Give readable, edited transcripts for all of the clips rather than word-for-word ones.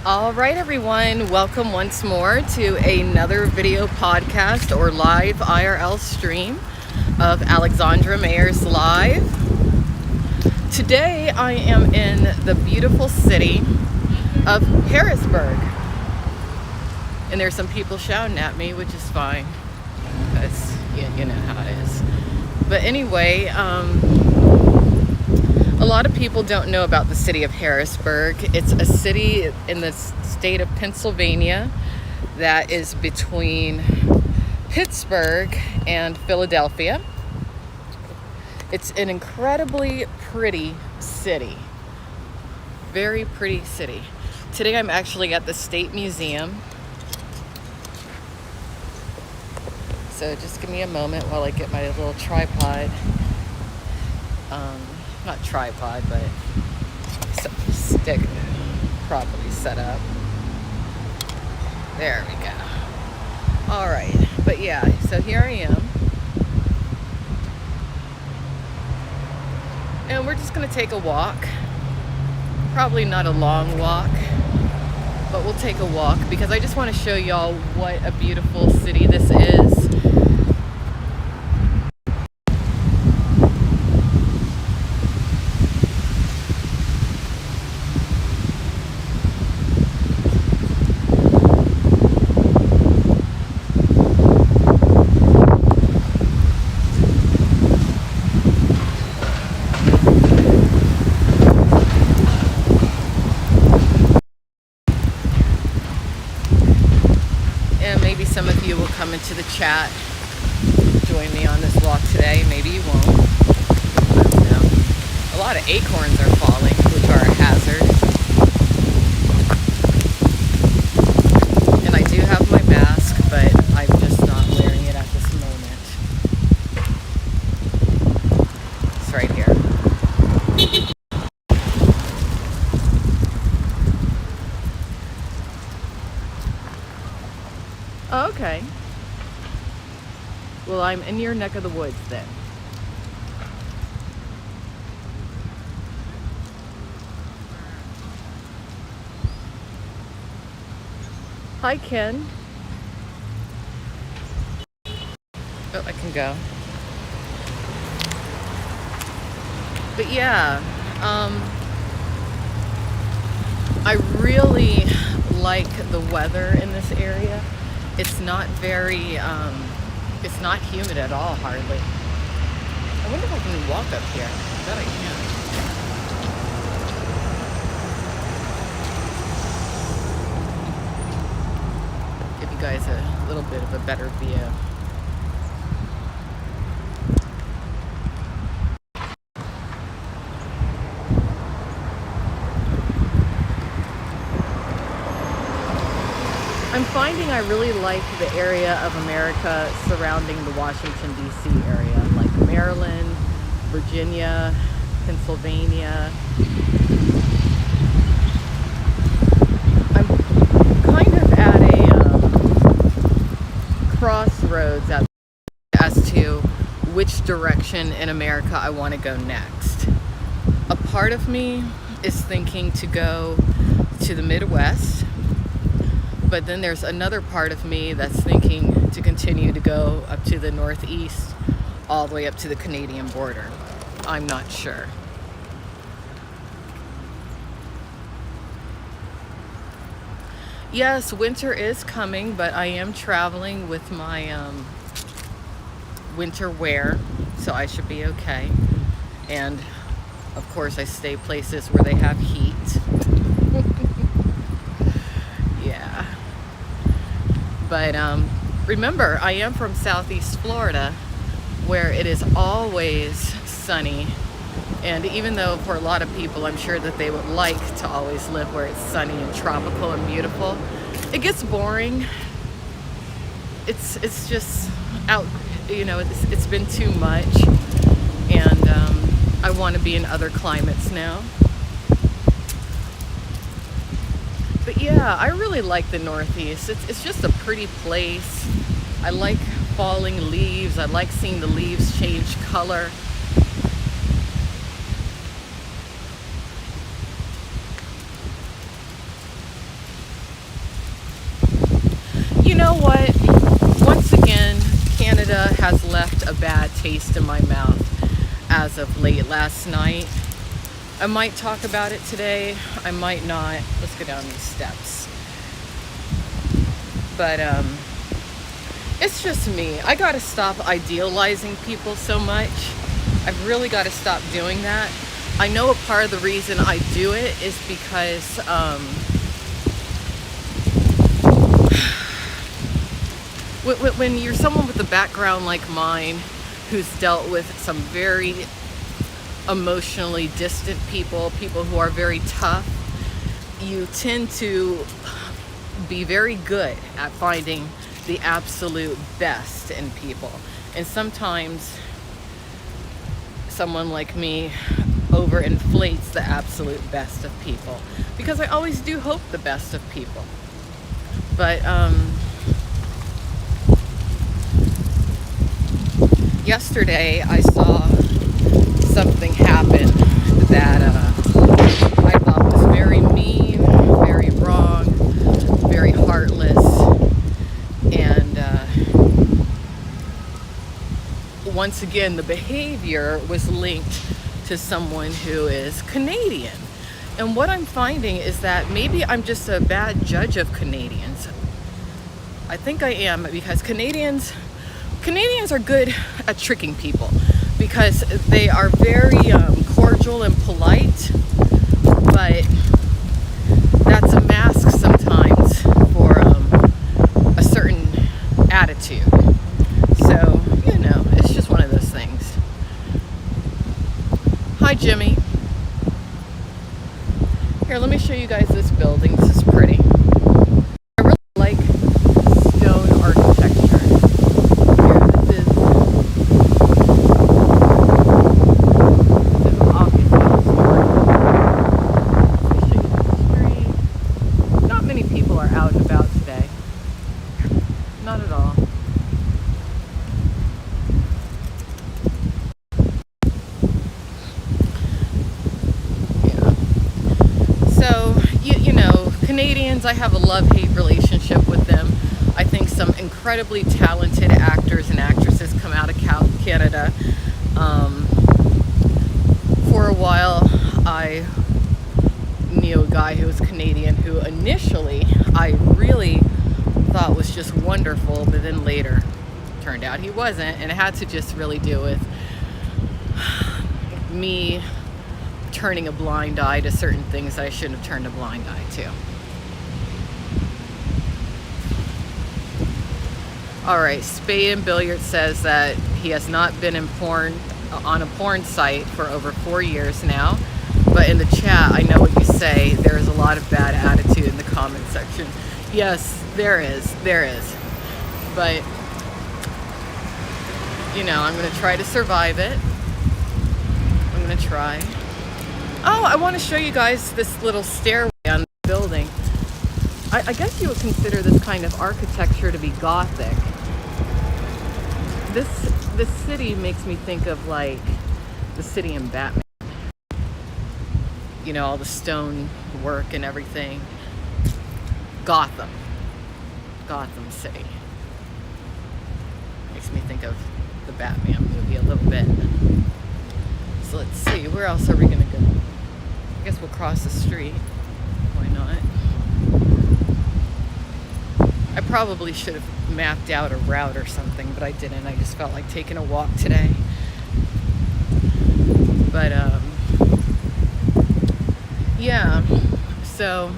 All right, everyone, welcome once more to another video podcast or live IRL stream of Alexandra Mayers Live. Today I am in the beautiful city of Harrisburg. And there's some people shouting at me, which is fine, because you know how it is. But anyway, a lot of people don't know about the city of Harrisburg. It's a city in the state of Pennsylvania that is between Pittsburgh and Philadelphia. It's an incredibly pretty city. Very pretty city. Today I'm actually at the State Museum. So just give me a moment while I get my little tripod. Not tripod, but stick properly set up. There we go. All right, but yeah, so here I am. And we're just gonna take a walk. Probably not a long walk, but we'll take a walk because I just want to show y'all what a beautiful city this is. Maybe some of you will come into the chat, join me on this walk today. Maybe you won't. I don't know. A lot of acorns are falling, which are a hazard. And I do have my mask, but I'm just not wearing it at this moment. It's right here. Oh, okay. Well, I'm in your neck of the woods then. Hi, Ken. Oh, I can go. But yeah, I really like the weather in this area. It's not very, it's not humid at all, hardly. I wonder if I can walk up here. I bet I can. Give you guys a little bit of a better view. I'm finding I really like the area of America surrounding the Washington, D.C. area, like Maryland, Virginia, Pennsylvania. I'm kind of at a crossroads as to which direction in America I want to go next. A part of me is thinking to go to the Midwest. But then there's another part of me that's thinking to continue to go up to the Northeast, all the way up to the Canadian border. I'm not sure. Yes, winter is coming, but I am traveling with my winter wear, so I should be okay. And of course, I stay places where they have heat. Yeah. But remember, I am from Southeast Florida, where it is always sunny. And even though for a lot of people, I'm sure that they would like to always live where it's sunny and tropical and beautiful, it gets boring. It's just out, you know, it's been too much. And I want to be in other climates now. But yeah, I really like the Northeast. It's just a pretty place. I like falling leaves. I like seeing the leaves change color. know what? Once again, Canada has left a bad taste in my mouth as of late last night. I might talk about it today. I might not. Let's go down these steps. But it's just me. I gotta stop idealizing people so much. I've really got to stop doing that. I know a part of the reason I do it is because when you're someone with a background like mine who's dealt with some very emotionally distant people who are very tough, you tend to be very good at finding the absolute best in people. And sometimes someone like me overinflates the absolute best of people, because I always do hope the best of people. But yesterday I saw something happen that I thought was very mean, very wrong, very heartless, and once again the behavior was linked to someone who is Canadian. And what I'm finding is that maybe I'm just a bad judge of Canadians. I think I am, because Canadians are good at tricking people, because they are very cordial and polite, but that's a mask sometimes for a certain attitude. So, you know, it's just one of those things. Hi, Jimmy. Here, let me show you guys this building. This is pretty. I really like stone architecture. Here, this is Ockendale Street. Not many people are out and about today. Not at all. Canadians, I have a love-hate relationship with them. I think some incredibly talented actors and actresses come out of Canada. For a while, I knew a guy who was Canadian who initially I really thought was just wonderful, but then later turned out he wasn't, and it had to just really do with me turning a blind eye to certain things that I shouldn't have turned a blind eye to. Alright, Spade and Billiard says that he has not been on a porn site for over 4 years now. But in the chat, I know what you say. There is a lot of bad attitude in the comment section. Yes, there is. There is. But, you know, I'm going to try to survive it. I'm going to try. Oh, I want to show you guys this little stairway on the building. I guess you would consider this kind of architecture to be Gothic. This city makes me think of like the city in Batman. You know, all the stone work and everything. Gotham City. Makes me think of the Batman movie a little bit. So let's see, where else are we gonna go? I guess we'll cross the street. Why not? I probably should have mapped out a route or something, but I didn't. I just felt like taking a walk today. But yeah, so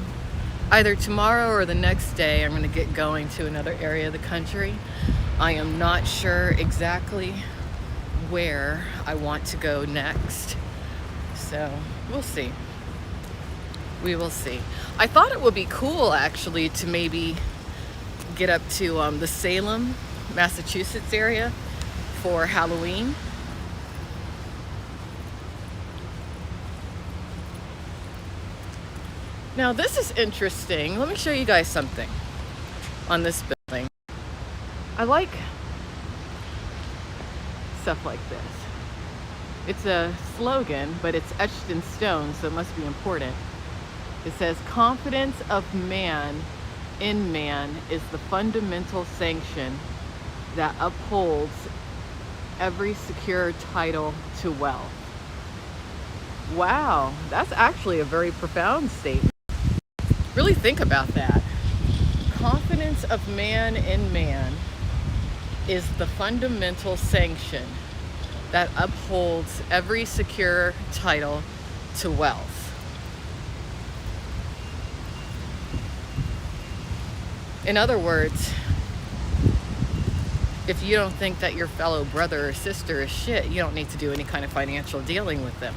either tomorrow or the next day I'm going to get going to another area of the country. I am not sure exactly where I want to go next, so we'll see. We will see. I thought it would be cool actually to maybe get up to the Salem, Massachusetts area for Halloween. Now this is interesting. Let me show you guys something on this building. I like stuff like this. It's a slogan, but it's etched in stone, so it must be important. It says, "Confidence of man in man is the fundamental sanction that upholds every secure title to wealth. Wow, that's actually a very profound statement. Really think about that. Confidence of man in man is the fundamental sanction that upholds every secure title to wealth. In other words, if you don't think that your fellow brother or sister is shit, you don't need to do any kind of financial dealing with them.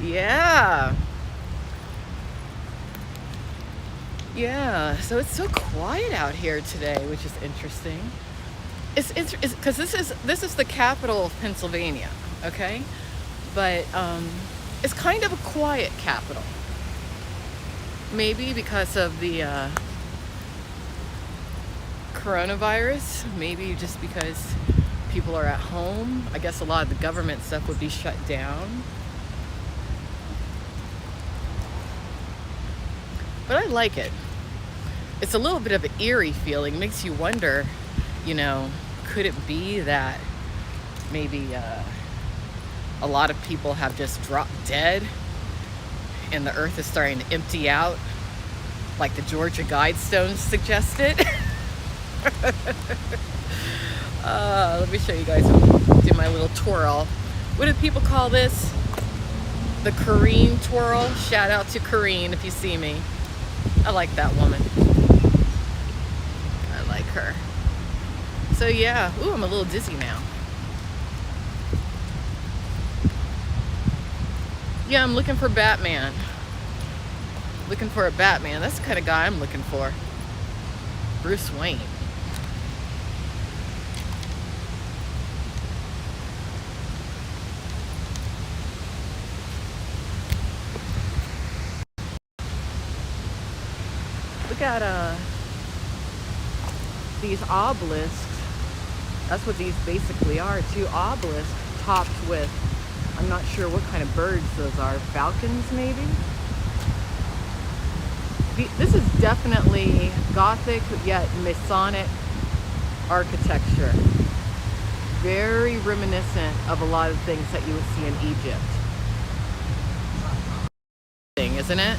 Yeah. Yeah, so it's so quiet out here today, which is interesting. It's because this is the capital of Pennsylvania, okay? But it's kind of a quiet capital. Maybe because of the coronavirus, maybe just because people are at home. I guess a lot of the government stuff would be shut down. But I like it. It's a little bit of an eerie feeling. Makes you wonder, could it be that maybe a lot of people have just dropped dead and the earth is starting to empty out like the Georgia Guidestones suggested? Let me show you guys, do my little twirl. What do people call this? The Corrine twirl. Shout out to Corrine if you see me. I like that woman. I like her. So yeah, ooh, I'm a little dizzy now. Yeah, I'm looking for Batman. Looking for a Batman. That's the kind of guy I'm looking for. Bruce Wayne. Look at these obelisks. That's what these basically are. 2 obelisks topped with, I'm not sure what kind of birds those are. Falcons, maybe? This is definitely Gothic yet Masonic architecture. Very reminiscent of a lot of things that you would see in Egypt. Isn't it?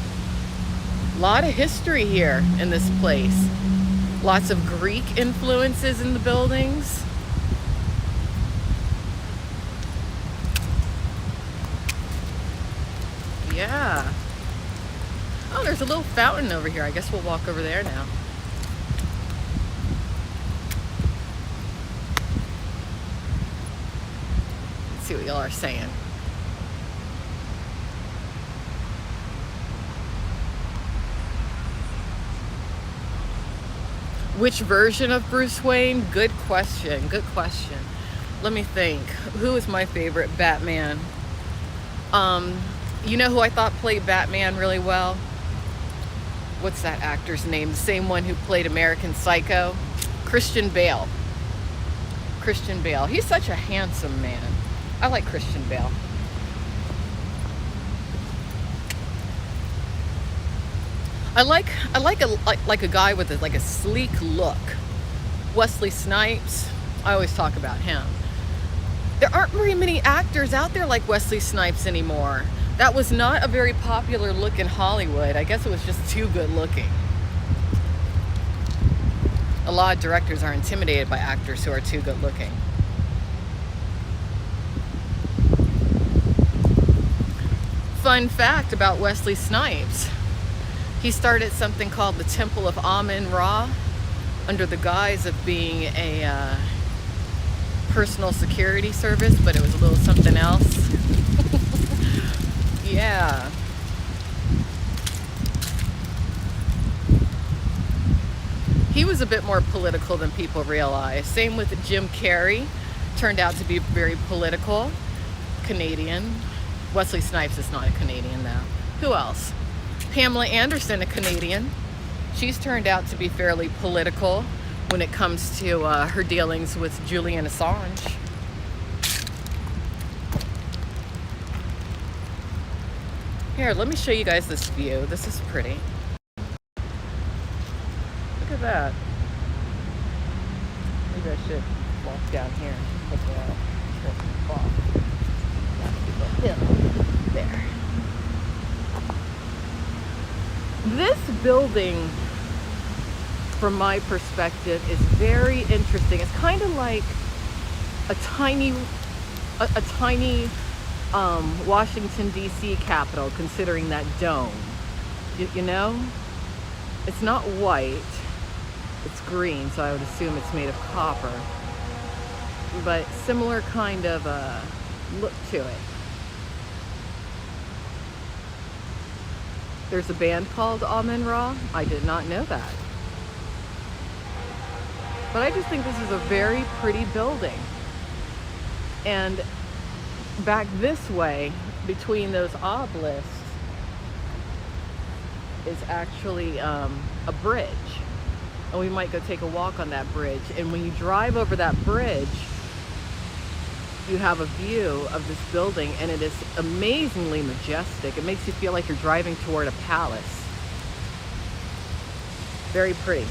A lot of history here in this place. Lots of Greek influences in the buildings. Yeah. Oh, there's a little fountain over here. I guess we'll walk over there now. Let's see what y'all are saying. Which version of Bruce Wayne? Good question. Good question. Let me think. Who is my favorite Batman? You know who I thought played Batman really well? What's that actor's name? The same one who played American Psycho? Christian Bale. Christian Bale. He's such a handsome man. I like Christian Bale. I like a guy with a sleek look. Wesley Snipes. I always talk about him. There aren't very many actors out there like Wesley Snipes anymore. That was not a very popular look in Hollywood. I guess it was just too good looking. A lot of directors are intimidated by actors who are too good looking. Fun fact about Wesley Snipes. He started something called the Temple of Amun-Ra under the guise of being a personal security service, but it was a little something else. Yeah. He was a bit more political than people realize. Same with Jim Carrey. Turned out to be very political. Canadian. Wesley Snipes is not a Canadian though. Who else? Pamela Anderson, a Canadian. She's turned out to be fairly political when it comes to her dealings with Julian Assange. Here, let me show you guys this view. This is pretty. Look at that. Maybe I should walk down here. Look at that. Hill. There. This building, from my perspective, is very interesting. It's kind of like a tiny Washington D.C. Capitol, considering that dome. You know, it's not white; it's green, so I would assume it's made of copper. But similar kind of look to it. There's a band called Amen Ra. I did not know that. But I just think this is a very pretty building. And back this way, between those obelisks, is actually a bridge. And we might go take a walk on that bridge. And when you drive over that bridge, you have a view of this building, and it is amazingly majestic. It makes you feel like you're driving toward a palace. Very pretty.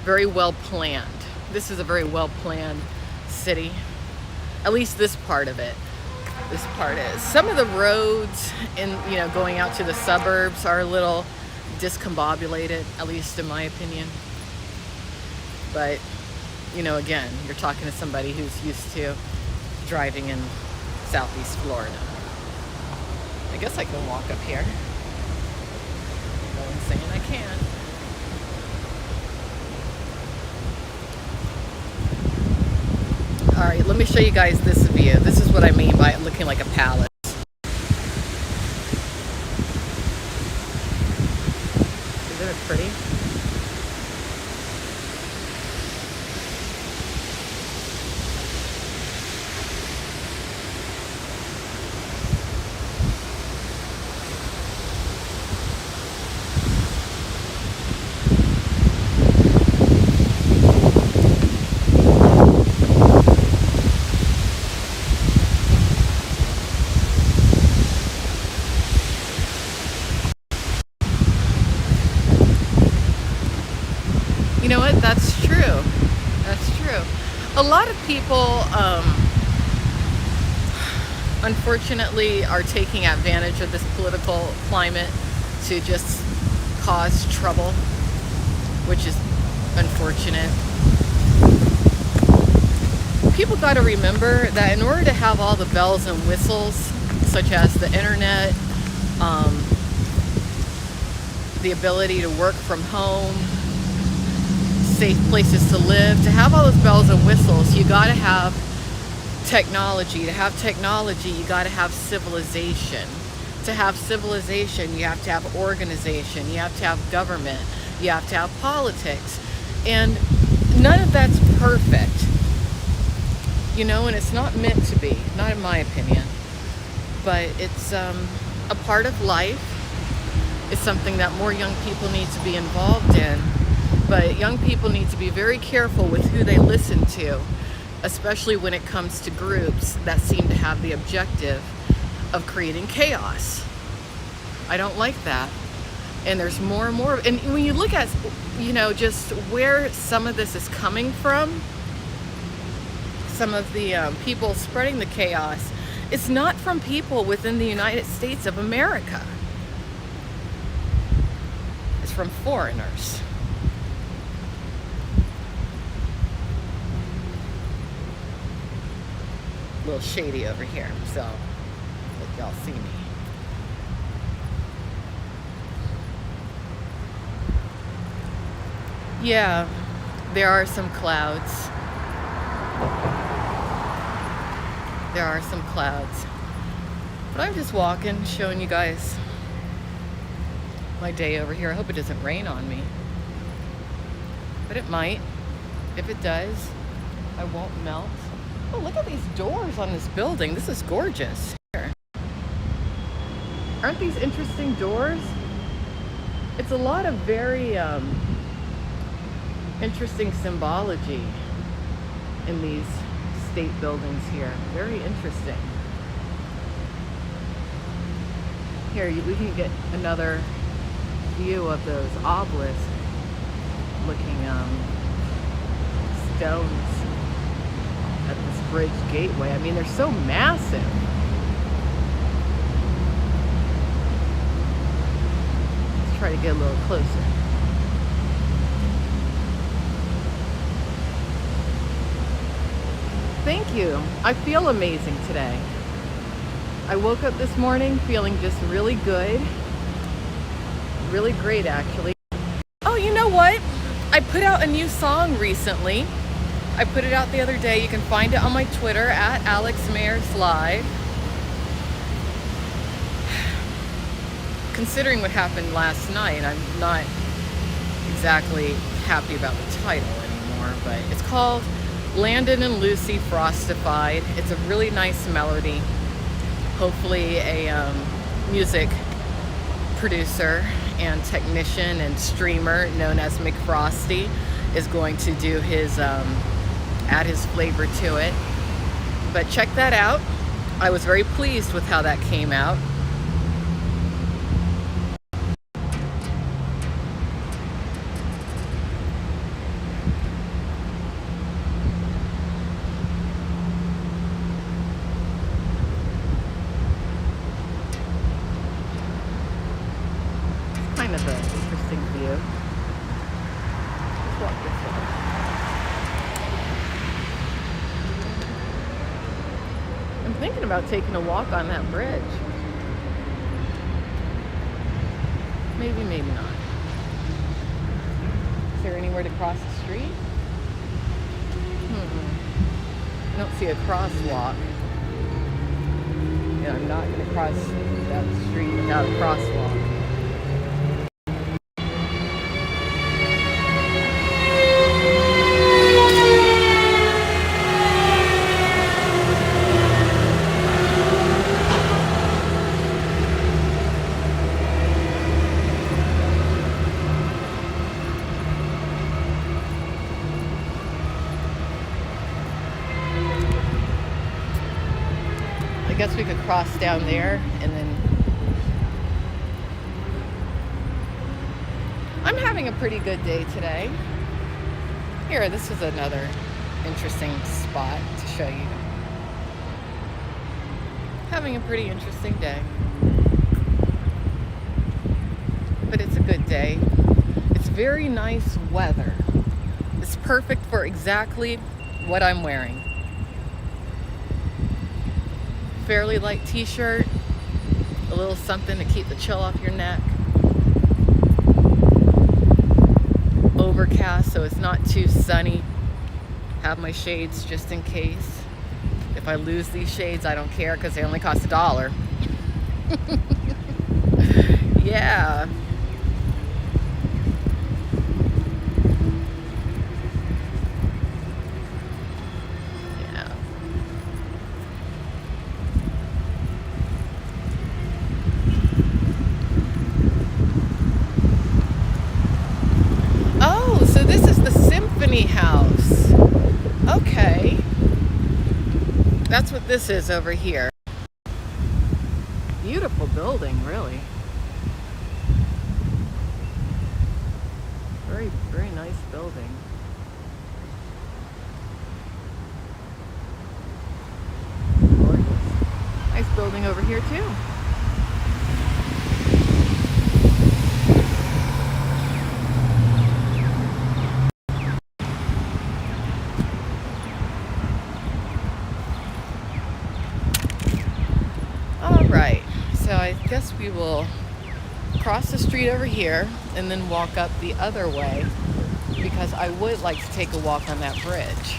Very well planned. This is a very well planned city. At least this part of it. This part is. Some of the roads going out to the suburbs are a little discombobulated, at least in my opinion. But again, you're talking to somebody who's used to driving in Southeast Florida. I guess I can walk up here. No one's saying I can't. All right, let me show you guys this view. This is what I mean by it looking like a palace. Isn't it pretty? You know what? That's true. That's true. A lot of people, unfortunately, are taking advantage of this political climate to just cause trouble, which is unfortunate. People got to remember that in order to have all the bells and whistles, such as the internet, the ability to work from home, safe places to live, to have all those bells and whistles, you got to have technology. To have technology, you got to have civilization. To have civilization, you have to have organization, you have to have government, you have to have politics. And none of that's perfect, and it's not meant to be, not in my opinion. But it's a part of life. It's something that more young people need to be involved in. But young people need to be very careful with who they listen to, especially when it comes to groups that seem to have the objective of creating chaos. I don't like that. And there's more and more. And when you look at, just where some of this is coming from, some of the people spreading the chaos, it's not from people within the United States of America. It's from foreigners. A little shady over here, so hope y'all see me. Yeah, there are some clouds. There are some clouds. But I'm just walking, showing you guys my day over here. I hope it doesn't rain on me. But it might. If it does, I won't melt. Oh, look at these doors on this building. This is gorgeous. Here. Aren't these interesting doors? It's a lot of very interesting symbology in these state buildings here. Very interesting. Here, we can get another view of those obelisk looking stones at this bridge gateway. I mean, they're so massive. Let's try to get a little closer. Thank you. I feel amazing today. I woke up this morning feeling just really good. Really great, actually. Oh, you know what? I put out a new song recently. I put it out the other day. You can find it on my Twitter at Alex Mayers Live. Considering what happened last night, I'm not exactly happy about the title anymore, but it's called Landon and Lucy Frostified. It's a really nice melody. Hopefully a music producer and technician and streamer known as McFrosty is going to do his add his flavor to it. But check that out. I was very pleased with how that came out. Kind of an interesting view. Let's walk this way. I'm thinking about taking a walk on that bridge. Maybe, maybe not. Is there anywhere to cross the street? I don't see a crosswalk. And I'm not going to cross that street without a crosswalk. I guess we could cross down there and then... I'm having a pretty good day today. Here, this is another interesting spot to show you. Having a pretty interesting day. But it's a good day. It's very nice weather. It's perfect for exactly what I'm wearing. Fairly light t-shirt, a little something to keep the chill off your neck. Overcast, so it's not too sunny. Have my shades just in case. If I lose these shades, I don't care because they only cost $1. Yeah. House. Okay. That's what this is over here. Beautiful building, really. Very, very nice building. Gorgeous. Nice building over here, too. Right, so I guess we will cross the street over here and then walk up the other way because I would like to take a walk on that bridge.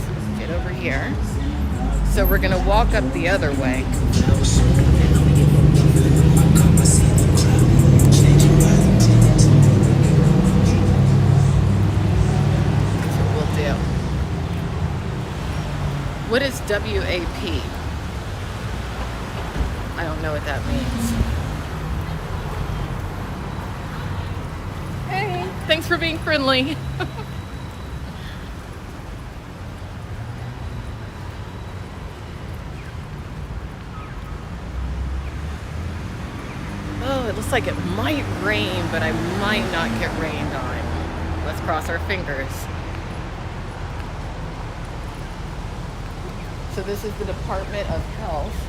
Let's get over here. So we're going to walk up the other way. What is WAP? I don't know what that means. Thanks for being friendly. Oh, it looks like it might rain, but I might not get rained on. Let's cross our fingers. So this is the Department of Health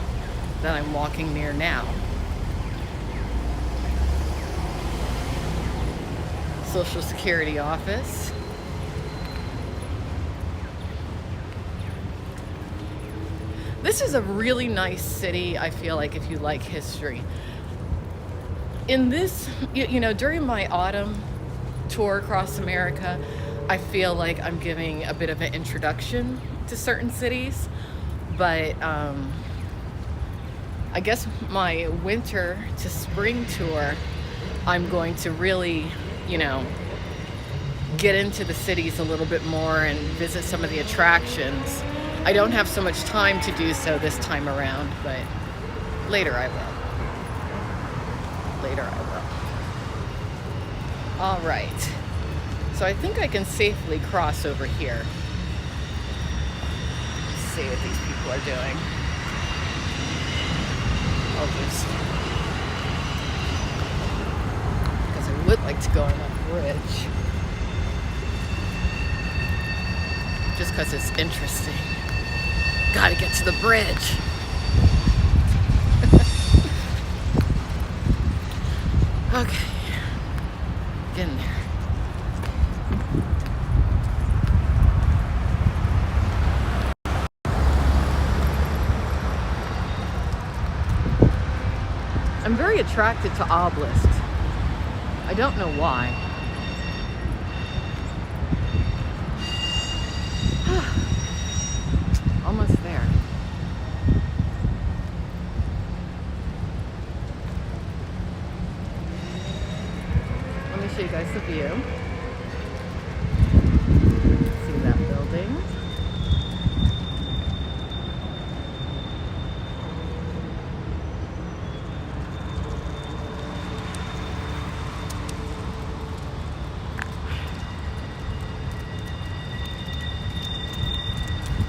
that I'm walking near now. Social Security office. This is a really nice city, I feel like, if you like history. In this, during my autumn tour across America, I feel like I'm giving a bit of an introduction to certain cities, but I guess my winter to spring tour, I'm going to really, get into the cities a little bit more and visit some of the attractions. I don't have so much time to do so this time around, but later I will. All right. So I think I can safely cross over here. Let's see what these people are doing. Because I would like to go on that bridge. Just because it's interesting. Gotta get to the bridge. Okay. Get in there. I'm very attracted to obelisks. I don't know why. Almost there. Let me show you guys the view. See that building?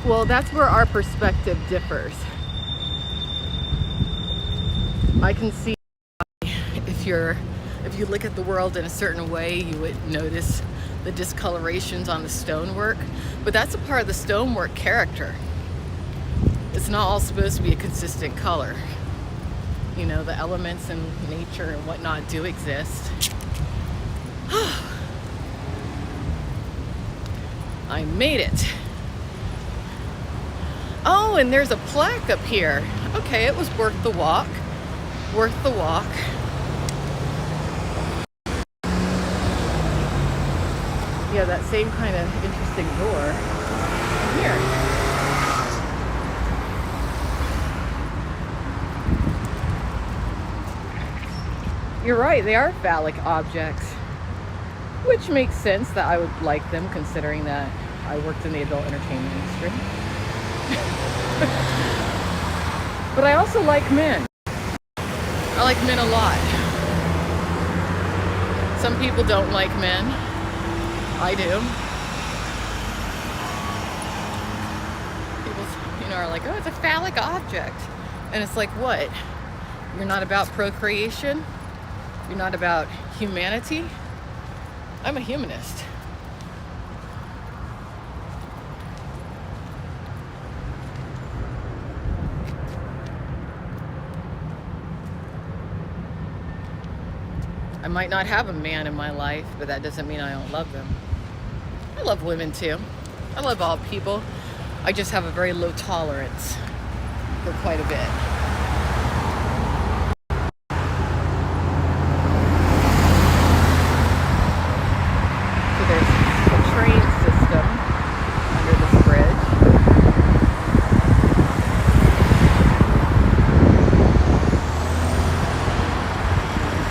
Well, that's where our perspective differs. I can see if you look at the world in a certain way, you would notice the discolorations on the stonework, but that's a part of the stonework character. It's not all supposed to be a consistent color. The elements in nature and whatnot do exist. I made it. Oh, and there's a plaque up here. Okay, it was worth the walk. Worth the walk. Yeah, that same kind of interesting door here. You're right, they are phallic objects, which makes sense that I would like them, considering that I worked in the adult entertainment industry. But I also like men. I like men a lot. Some people don't like men. I do. People, are like, oh, it's a phallic object. And it's like, what? You're not about procreation? You're not about humanity? I'm a humanist. I might not have a man in my life, but that doesn't mean I don't love them. I love women too. I love all people. I just have a very low tolerance for quite a bit. So there's a train system under this bridge.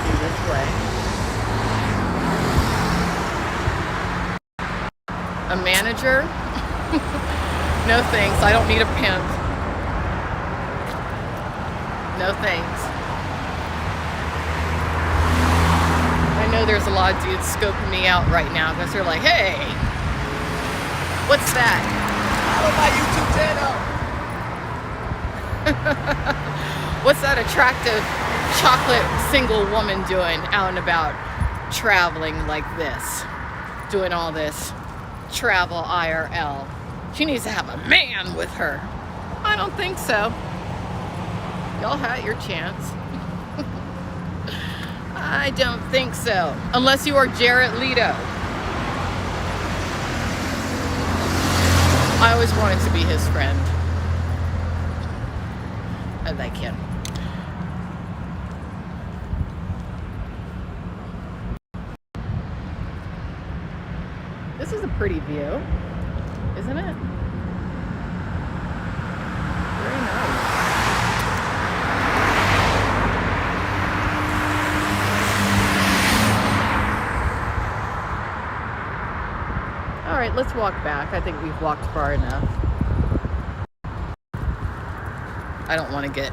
See this way. A manager? No thanks, I don't need a pimp. No thanks. I know there's a lot of dudes scoping me out right now because they're like, hey, what's that? Follow my YouTube channel. What's that attractive chocolate single woman doing out and about, traveling like this, doing all this travel IRL? She needs to have a man with her. I don't think so. Y'all had your chance. I don't think so. Unless you are Jared Leto. I always wanted to be his friend. I like him. This is a pretty view, isn't it? Very nice. All right, let's walk back. I think we've walked far enough. I don't want to get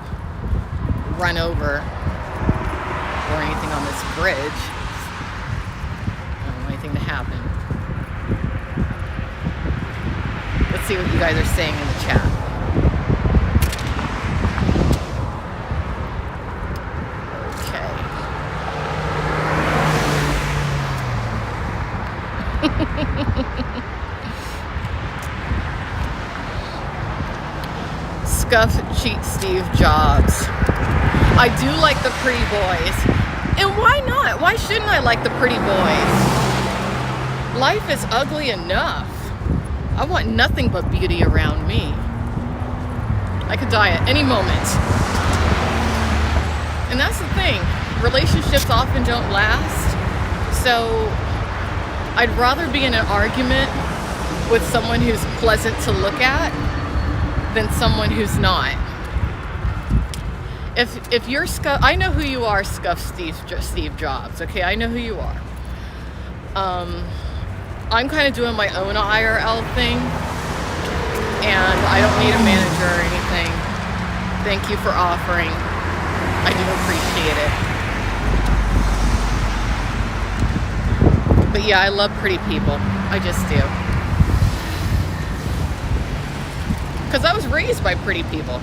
run over or anything on this bridge. I don't want anything to happen. Let's see what you guys are saying in the chat. Scuff cheat Steve Jobs. I do like the pretty boys. And why not? Why shouldn't I like the pretty boys? Life is ugly enough. I want nothing but beauty around me. I could die at any moment. And that's the thing. Relationships often don't last. So I'd rather be in an argument with someone who's pleasant to look at than someone who's not. If you're Scuff, I know who you are, Scuff Steve Jobs. Okay, I know who you are. I'm kind of doing my own IRL thing, and I don't need a manager or anything. Thank you for offering. I do appreciate it. But yeah, I love pretty people. I just do. Because I was raised by pretty people.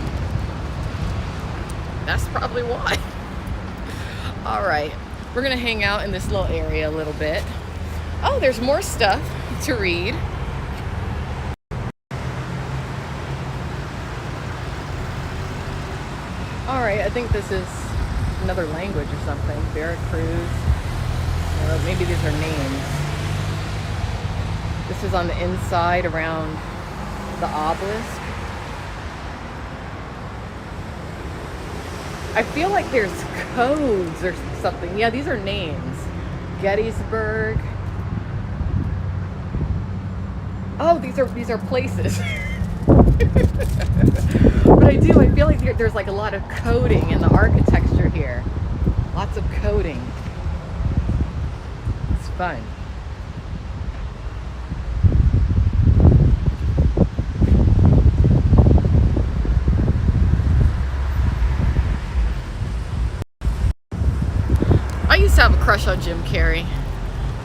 That's probably why. All right, we're gonna hang out in this little area a little bit. Oh, there's more stuff to read. All right, I think this is another language or something. Veracruz. Maybe these are names. This is on the inside around the obelisk. I feel like there's codes or something. Yeah, these are names. Gettysburg. Oh, these are places. But I feel like there's like a lot of coding in the architecture here. Lots of coding. It's fun. I used to have a crush on Jim Carrey,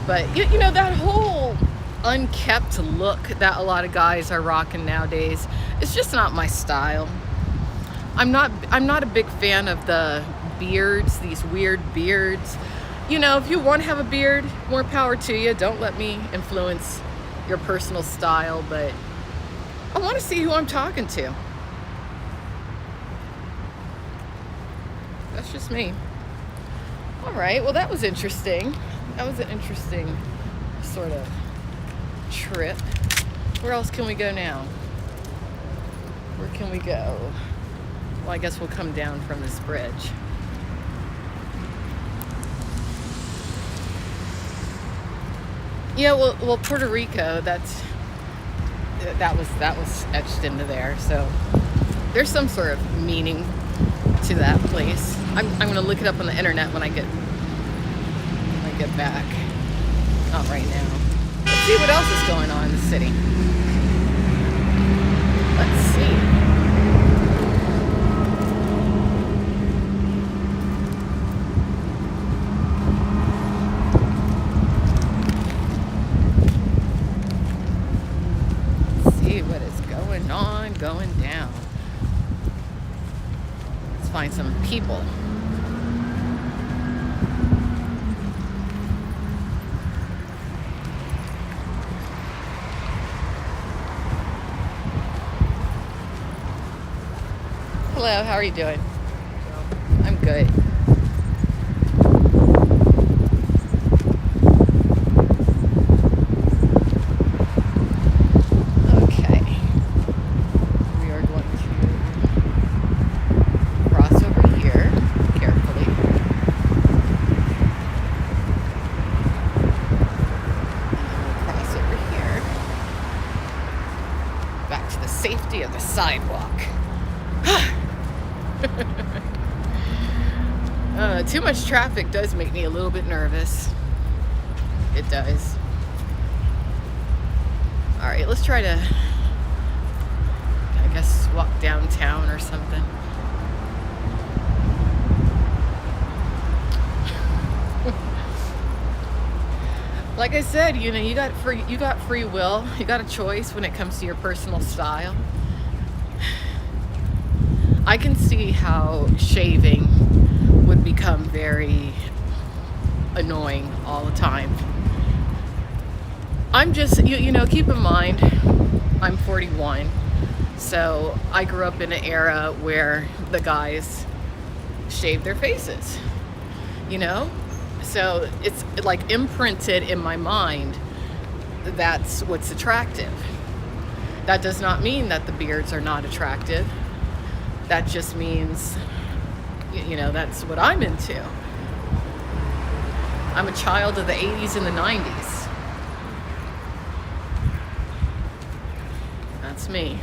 but you know, that whole unkept look that a lot of guys are rocking nowadays, it's just not my style. I'm not a big fan of the beards, these weird beards. You know, if you want to have a beard, more power to you. Don't let me influence your personal style, but I want to see who I'm talking to. That's just me. All right, well, that was interesting. That was an interesting sort of trip. Where else can we go now? Where can we go? Well, I guess we'll come down from this bridge. Yeah, well, Puerto Rico, that was etched into there. So there's some sort of meaning to that place. I'm gonna look it up on the internet when I get back. Not right now. Let's see what else is going on in the city. Let's see. going down. Let's find some people. Hello, how are you doing? I'm good. Okay. We are going to cross over here carefully. And then we'll cross over here. Back to the safety of the sidewalk. Too much traffic does make me a little bit nervous. It does. Alright, let's try to, I guess, walk downtown or something. Like I said, you know, you got free will. You got a choice when it comes to your personal style. I can see how shaving would become very annoying all the time. I'm just, you know, keep in mind, I'm 41, so I grew up in an era where the guys shaved their faces, you know? So it's like imprinted in my mind that's what's attractive. That does not mean that the beards are not attractive. That just means, you know, that's what I'm into. I'm a child of the 80s and the 90s. That's me.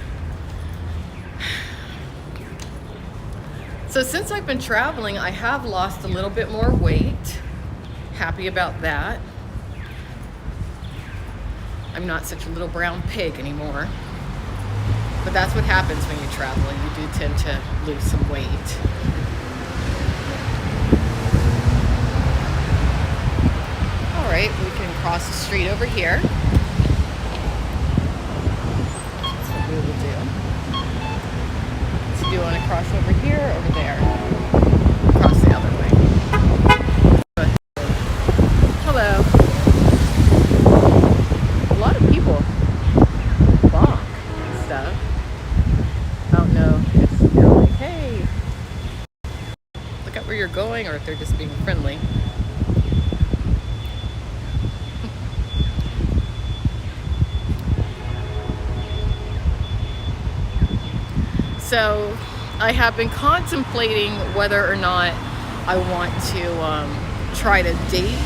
So since I've been traveling, I have lost a little bit more weight. Happy about that. I'm not such a little brown pig anymore. But that's what happens when you travel. You do tend to lose some weight. All right, we can cross the street over here. That's what we will do. So do you want to cross over here or over there? Cross the other way. Hello. A lot of people bonk and stuff. I don't know if they're like, hey, look at where you're going, or if they're just being friendly. So I have been contemplating whether or not I want to try to date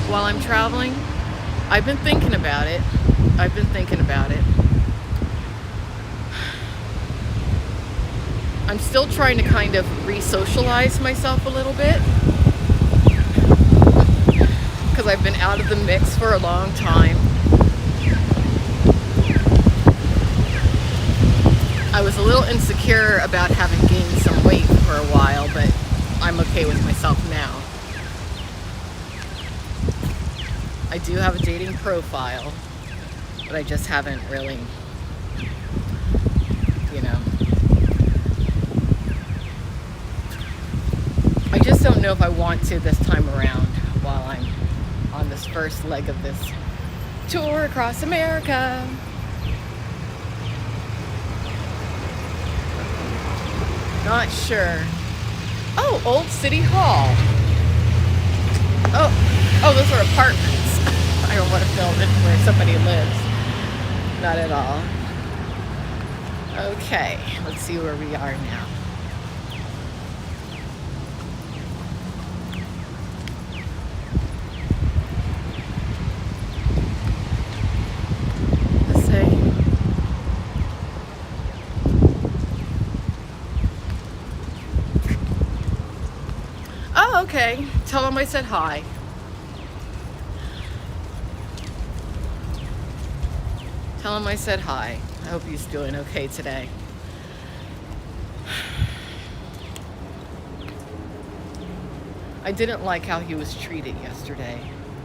while I'm traveling. I've been thinking about it. I'm still trying to kind of re-socialize myself a little bit because I've been out of the mix for a long time. I was a little insecure about having gained some weight for a while, but I'm okay with myself now. I do have a dating profile, but I just haven't really, you know. I just don't know if I want to this time around while I'm on this first leg of this tour across America. Not sure. Oh, Old City Hall. Oh, those are apartments. I don't want to film it where somebody lives. Not at all. Okay, let's see where we are now. Let's see. Oh, okay. Tell him I said hi. Tell him I said hi. I hope he's doing okay today. I didn't like how he was treated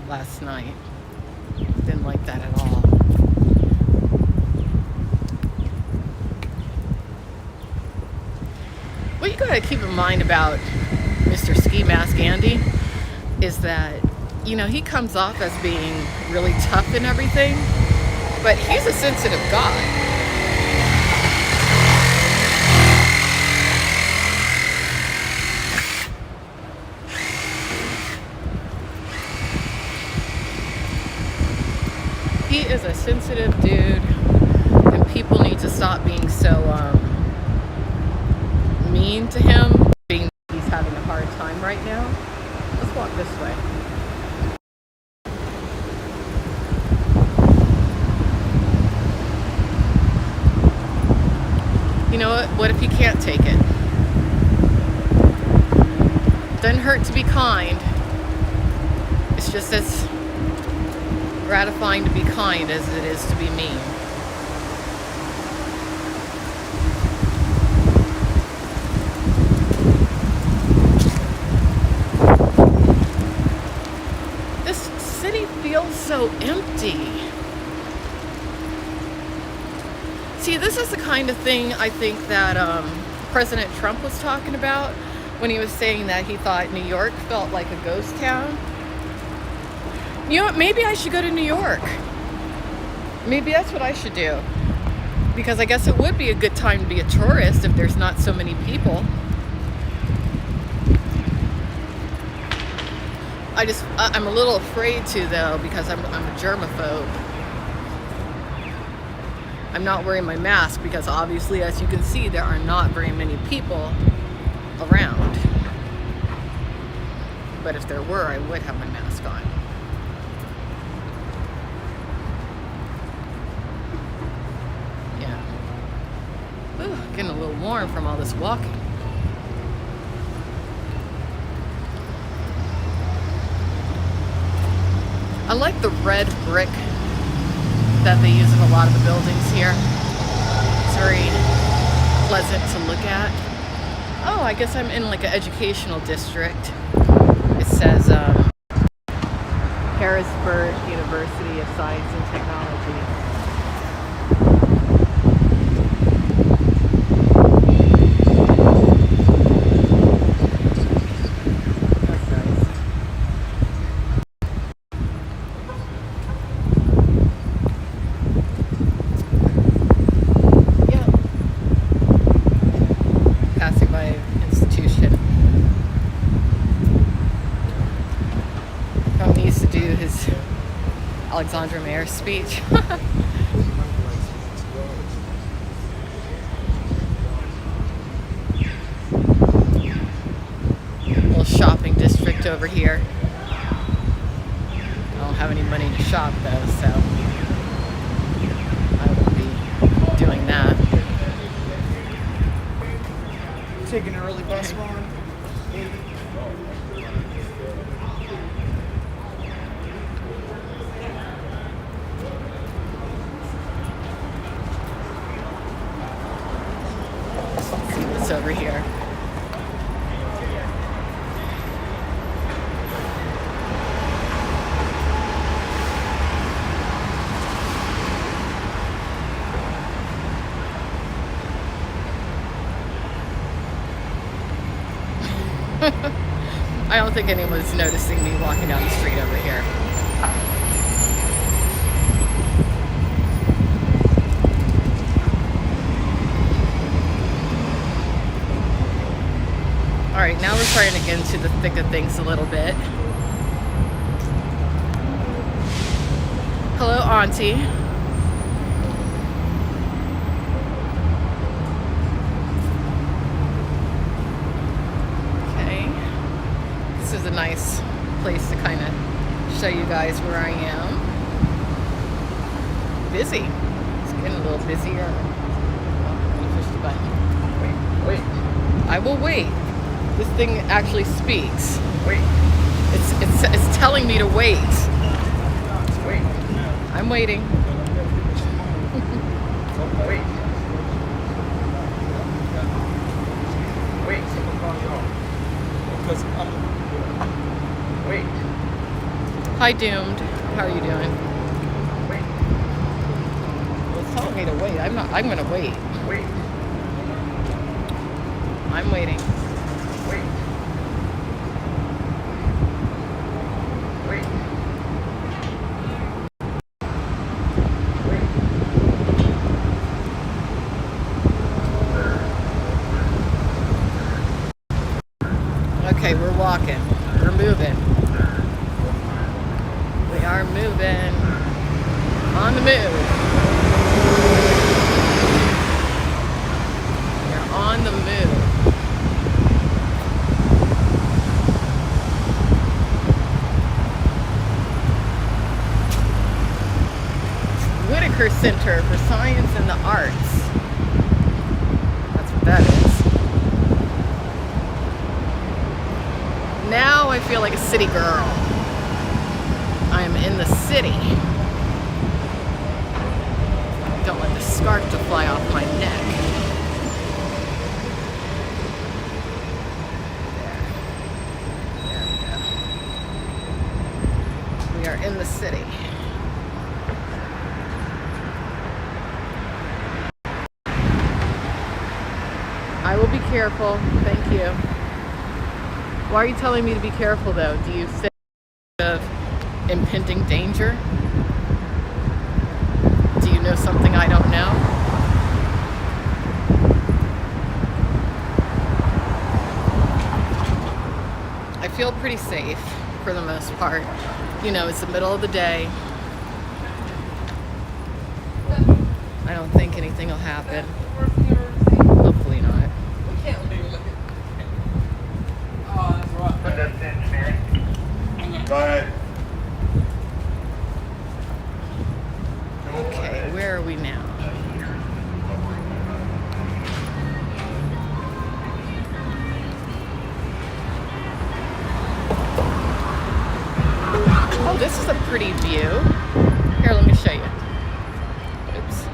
last night. Didn't like that at all. what you gotta keep in mind about Mr. Ski Mask Andy is that, you know, he comes off as being really tough and everything, but he's a sensitive guy. He is a sensitive dude, and people need to stop being so mean to him, being he's having a hard time right now. Let's walk this way. You know what? What if he can't take it? Doesn't hurt to be kind. It's just as gratifying to be kind as it is to be mean. This city feels so empty. See, this is the kind of thing I think that President Trump was talking about when he was saying that he thought New York felt like a ghost town. You know what? Maybe I should go to New York. Maybe that's what I should do. Because I guess it would be a good time to be a tourist if there's not so many people. I'm a little afraid to, though, because I'm a germaphobe. I'm not wearing my mask because obviously, as you can see, there are not very many people around. But if there were, I would have my mask on. Getting a little warm from all this walking. I like the red brick that they use in a lot of the buildings here. It's very pleasant to look at. Oh, I guess I'm in like an educational district. It says Harrisburg University of Science and Technology. Alexandra Mayers speech. Little shopping district over here. I don't have any money to shop though, so I won't be doing that. Taking an early bus one. Over here. I don't think anyone's noticing me walking down the street over here. All right, now we're starting to get into the thick of things a little bit. Hello, Auntie. Okay. This is a nice place to kind of show you guys where I am. Busy. It's getting a little busier. Oh, I'm gonna push the button. Wait. I will wait. This thing actually speaks. Wait. It's telling me to wait. Wait. I'm waiting. Wait. Wait. Wait. Hi, Doomed. How are you doing? Wait. It's telling me to wait. I'm gonna wait. Wait. I'm waiting. Wait. Wait. Okay, we're walking. We're moving. We are moving. On the move. We're on the move. Whitaker Center for Science and the Arts. That's what that is. Now I feel like a city girl. I am in the city. Don't let the scarf to fly off my neck. There we go. We are in the city. I will be careful. Thank you. Why are you telling me to be careful, though? Do you think of impending danger? Do you know something I don't know? I feel pretty safe for the most part. You know, it's the middle of the day. I don't think anything will happen. Hopefully not. Go ahead. Okay, where are we now? Oh, this is a pretty view. Here, let me show you. Oops.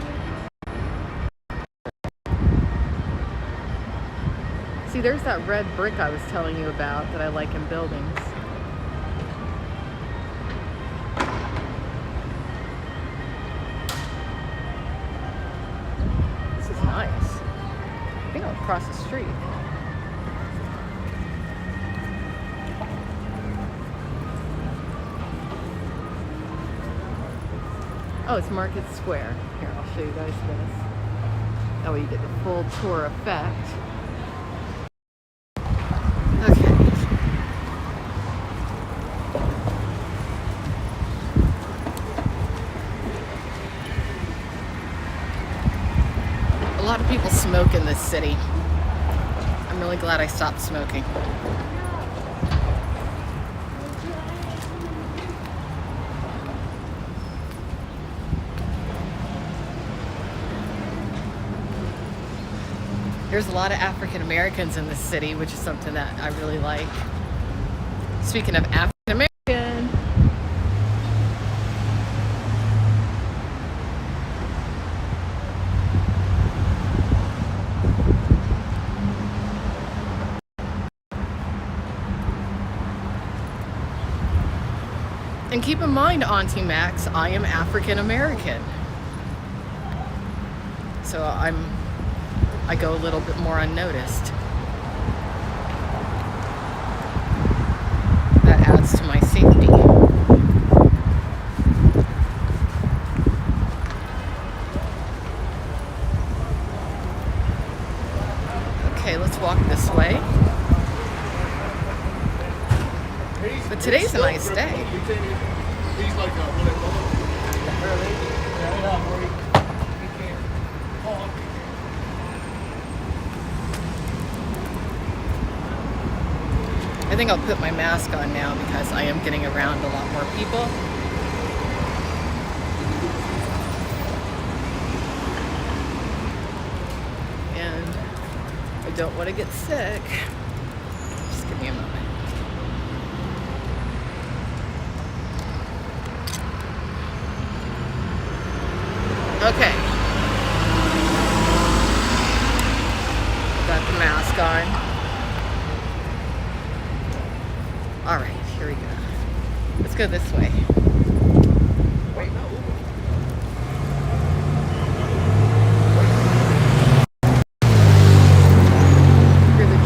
See, there's that red brick I was telling you about that I like in buildings. This is nice. I think I'll cross the street. Oh, it's Market Square. Here, I'll show you guys this. That way you get the full tour effect. Okay. A lot of people smoke in this city. I'm really glad I stopped smoking. There's a lot of African Americans in this city, which is something that I really like. Speaking of African American, and keep in mind, Auntie Max, I am African American. So I go a little bit more unnoticed. That adds to my safety. Okay, let's walk this way. But today's a nice day. I think I'll put my mask on now because I am getting around a lot more people. And I don't want to get sick. Just give me a moment. Okay. Got the mask on. All right, here we go. Let's go this way. Wait, no. Through the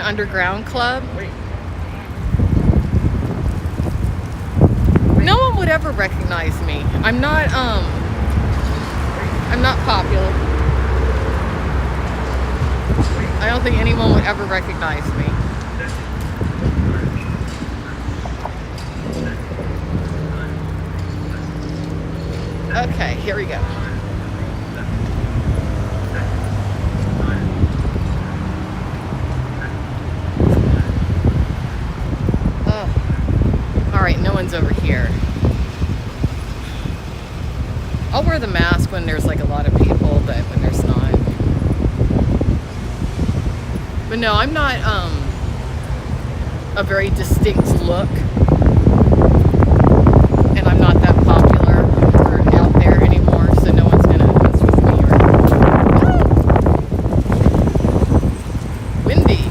underground club. Wait. No one would ever recognize me. I'm not popular. I don't think anyone would ever recognize me. Okay, here we go. Oh. All right, no one's over here. I'll wear the mask when there's like a lot of people, but when there's not. But no, I'm not a very distinct look. And I'm not that popular or out there anymore, so no one's gonna mess with me or windy.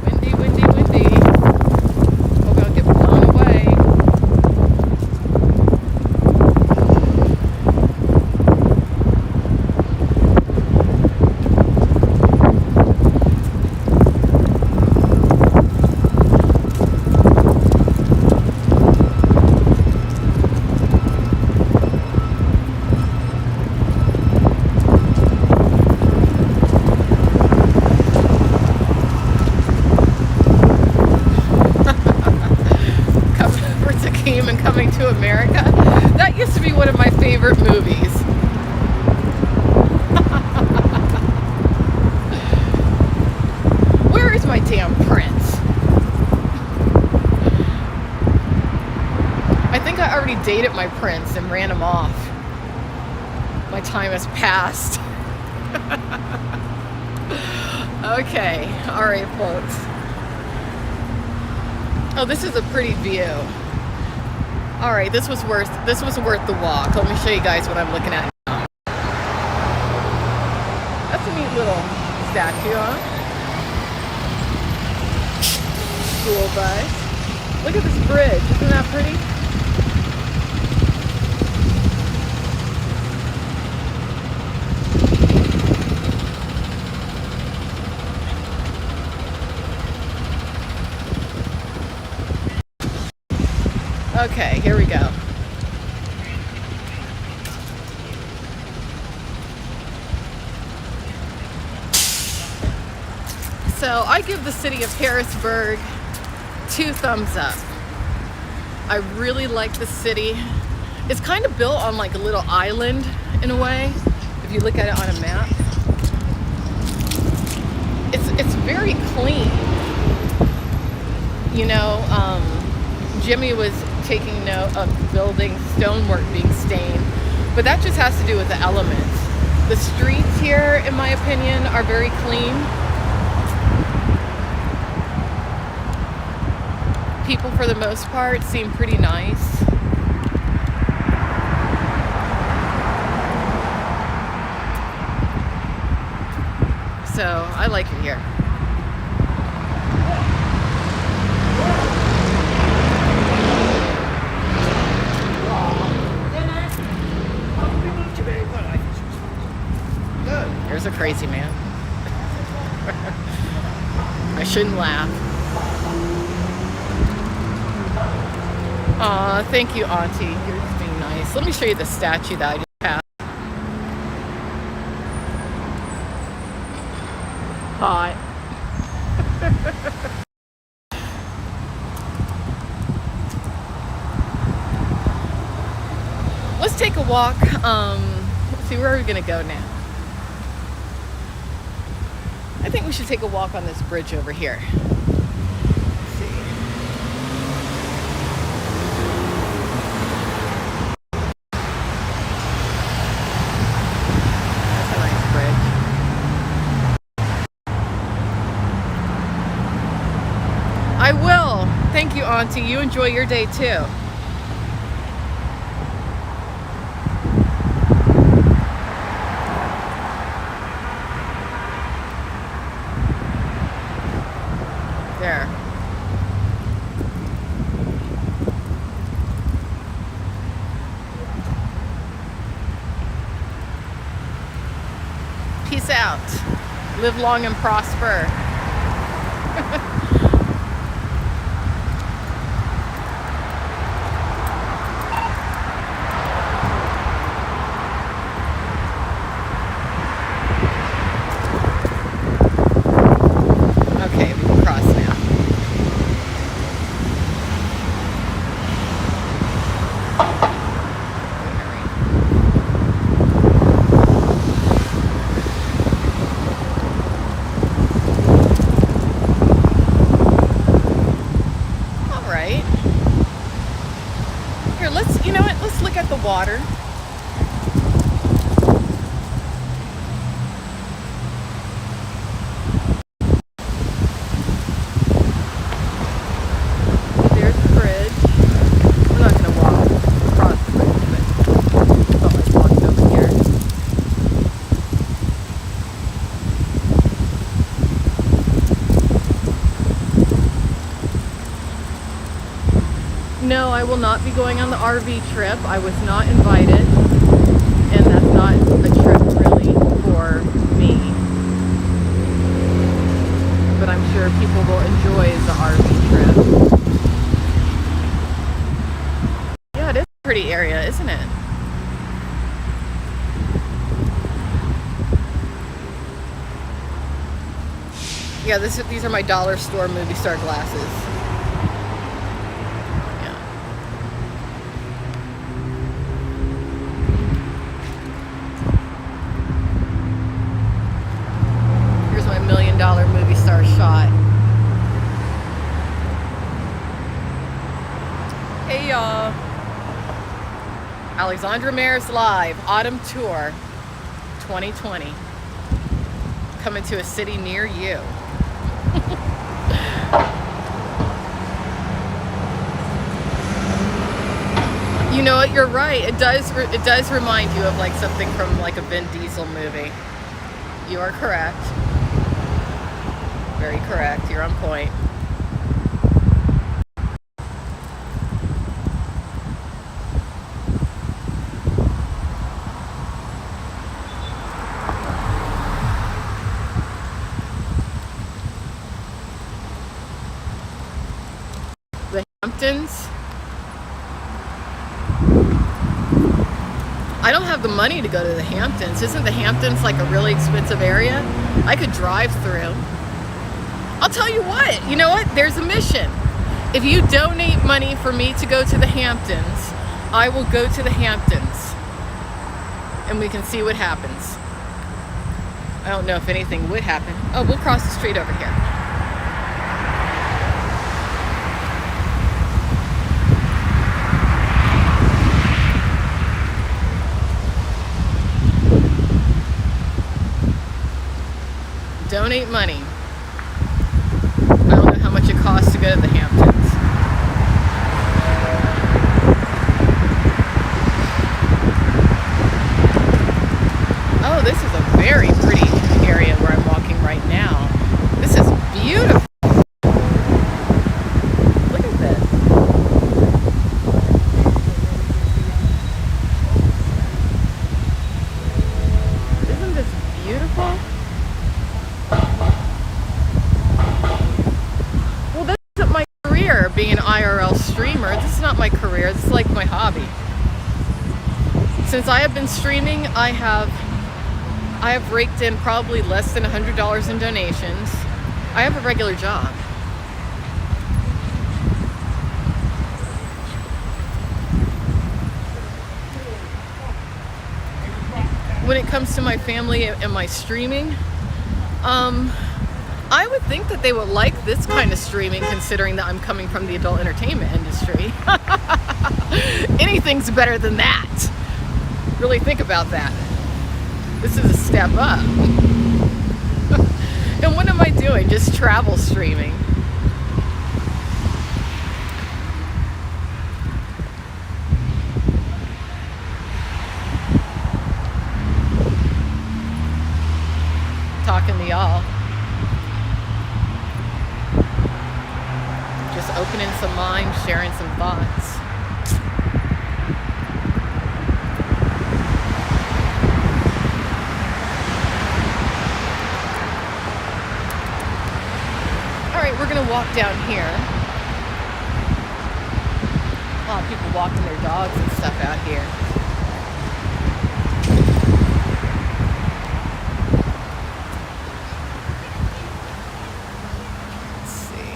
Windy, windy, windy. Hope I'll get blown away. And Coming to America. That used to be one of my favorite movies. Where is my damn prince? I think I already dated my prince and ran him off. My time has passed. Okay, all right, folks. Oh, this is a pretty view. All right, this was worth the walk. Let me show you guys what I'm looking at now. That's a neat little statue, huh? School bus. Look at this bridge. Isn't that pretty? Okay, here we go. So I give the city of Harrisburg 2 thumbs up. I really like the city. It's kind of built on like a little island in a way, if you look at it on a map. It's very clean. You know, Jimmy was taking note of building stonework being stained, but that just has to do with the elements. The streets here, in my opinion, are very clean. People, for the most part, seem pretty nice. So I like it here. There's a crazy man. I shouldn't laugh. Aw, thank you, Auntie. You're just being nice. Let me show you the statue that I just passed. Hot. Let's take a walk. Let's see, where are we gonna go now? I think we should take a walk on this bridge over here. Let's see. That's a nice bridge. I will. Thank you, Auntie. You enjoy your day too. There. Peace out. Live long and prosper. Okay, we can cross now. All right. Here, you know what? Let's look at the water. There's the bridge. We're not going to walk across the bridge, but I felt like walking over here. No, I will not be going on the RV trip. I was not invited, and that's not a trip really for me. But I'm sure people will enjoy the RV trip. Yeah, it is a pretty area, isn't it? Yeah, these are my dollar store movie star glasses. $1 million movie star shot. Hey y'all. Alexandra Mayers Live Autumn Tour 2020. Coming to a city near you. You know what? You're right. It does remind you of like something from like a Vin Diesel movie. You are correct. Very correct. You're on point. The Hamptons. I don't have the money to go to the Hamptons. Isn't the Hamptons like a really expensive area? I could drive through. I'll tell you what, you know what? There's a mission. If you donate money for me to go to the Hamptons, I will go to the Hamptons and we can see what happens. I don't know if anything would happen. Oh, we'll cross the street over here. Donate money. I don't know how much it costs to go to the Hamptons. Oh, this is a very pretty area where I'm walking right now. This is beautiful. Look at this. Isn't this beautiful? Well, this isn't my career, being an IRL streamer. This is not my career. This is like my hobby. Since I have been streaming, I have raked in probably less than $100 in donations. I have a regular job. When it comes to my family and my streaming, I would think that they would like this kind of streaming, considering that I'm coming from the adult entertainment industry. Anything's better than that. Really think about that. This is a step up. And what am I doing? Just travel streaming. Talking to y'all. Just opening some minds, sharing some thoughts. walk down here. A lot of people walking their dogs and stuff out here. Let's see.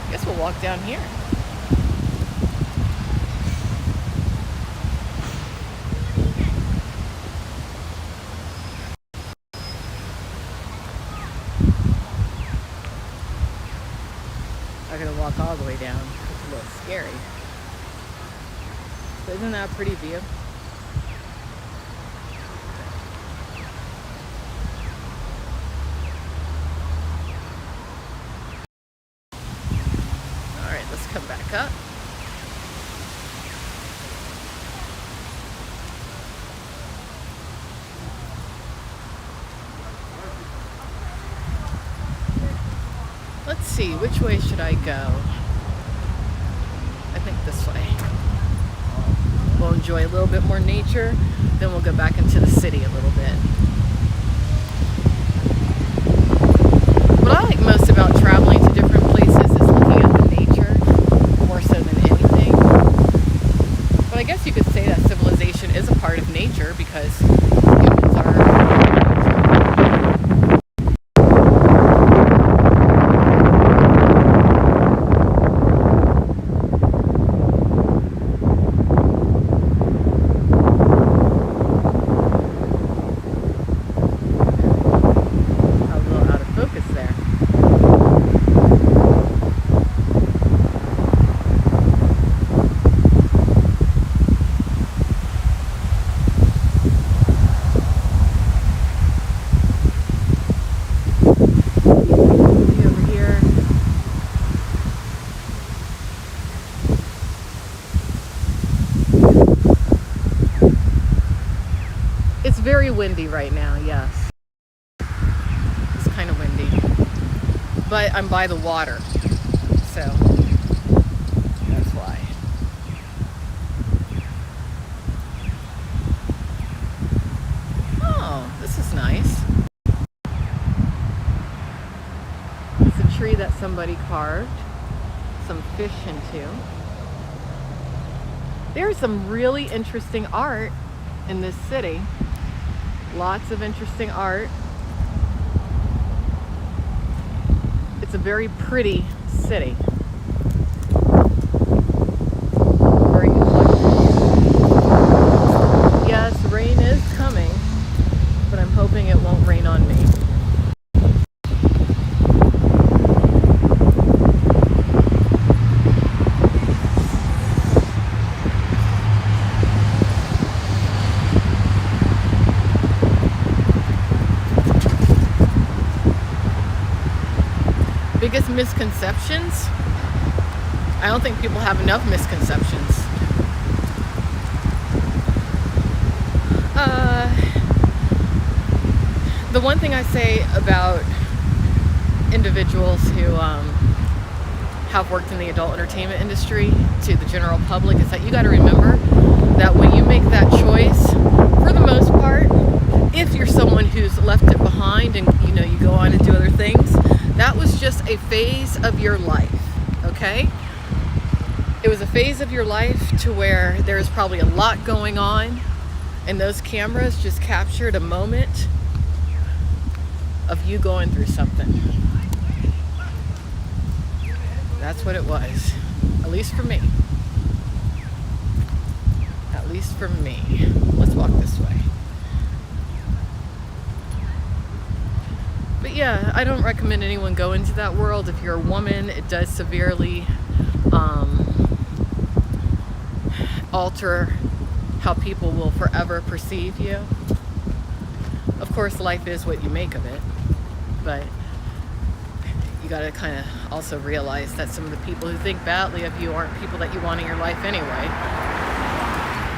I guess we'll walk down here. I'm gonna walk all the way down. It's a little scary. But isn't that a pretty view? Alright, let's come back up. Let's see, which way should I go? I think this way. We'll enjoy a little bit more nature, then we'll go back into the city a little bit. What I like most about traveling to different places is looking at the nature, more so than anything. But I guess you could say that civilization is a part of nature because humans are... very windy right now, yes. It's kind of windy. But I'm by the water, so that's why. Oh, this is nice. It's a tree that somebody carved some fish into. There's some really interesting art in this city. Lots of interesting art. It's a very pretty city. Very yes, rain is coming, but I'm hoping it won't rain on me. Biggest misconceptions? I don't think people have enough misconceptions. The one thing I say about individuals who have worked in the adult entertainment industry to the general public is that you got to remember that when you make that choice, for the most part, if you're someone who's left it behind and you go on and do other things, that was just a phase of your life, okay? It was a phase of your life to where there's probably a lot going on, and those cameras just captured a moment of you going through something. That's what it was, at least for me. At least for me. Let's walk this way. But yeah, I don't recommend anyone go into that world. If you're a woman, it does severely alter how people will forever perceive you. Of course, life is what you make of it, but you got to kind of also realize that some of the people who think badly of you aren't people that you want in your life anyway.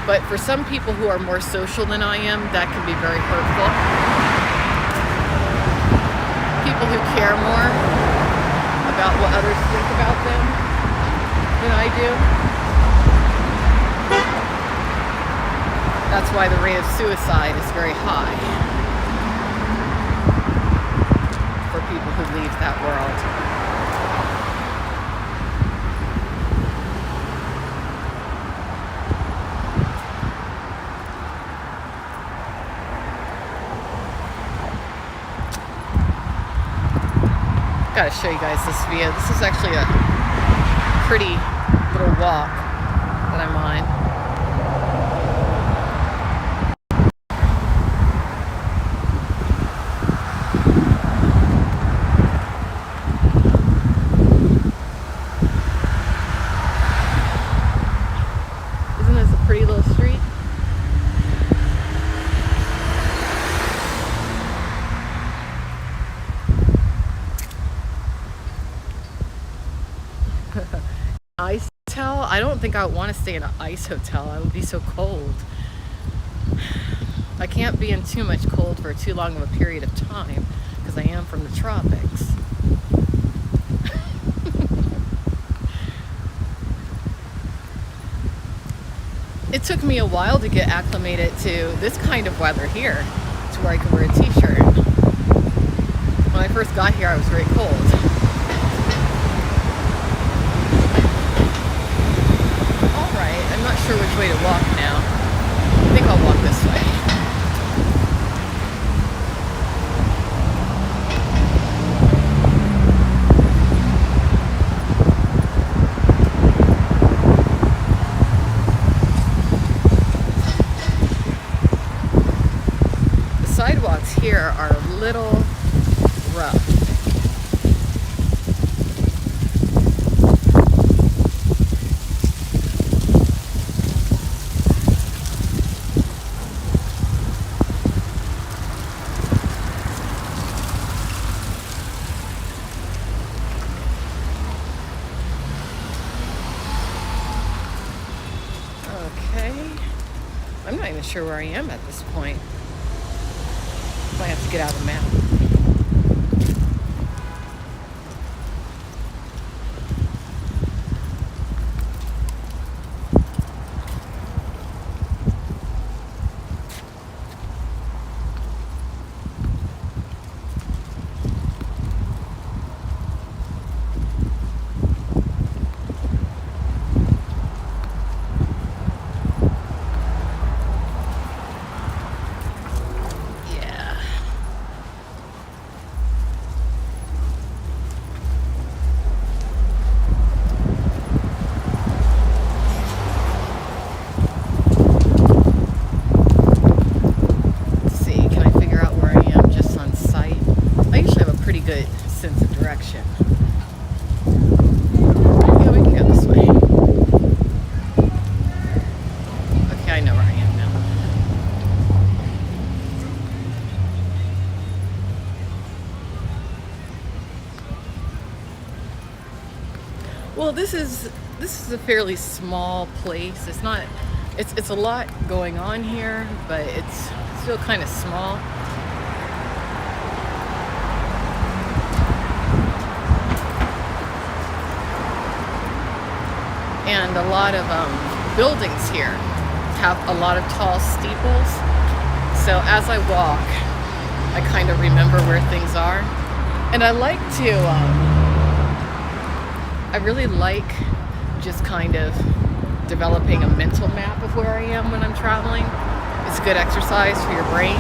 But for some people who are more social than I am, that can be very hurtful. People who care more about what others think about them than I do. That's why the rate of suicide is very high for people who leave that world. Gotta show you guys this view. This is actually a pretty little walk that I'm on. Isn't this a pretty little street? Ice hotel? I don't think I would want to stay in an ice hotel. I would be so cold. I can't be in too much cold for too long of a period of time because I am from the tropics. It took me a while to get acclimated to this kind of weather here, to where I can wear a t-shirt. When I first got here, I was very cold. Alright, I'm not sure which way to walk now. I think I'll walk this way. Sidewalks here are a little rough. Okay, I'm not even sure where I am at this point. I have to get out of the map. Good sense of direction. Yeah, we can go this way. Okay, I know where I am now. Well, this is a fairly small place. It's not. It's a lot going on here, but it's still kind of small. And a lot of buildings here have a lot of tall steeples. So as I walk, I kind of remember where things are. And I like to, I really like just kind of developing a mental map of where I am when I'm traveling. It's good exercise for your brain.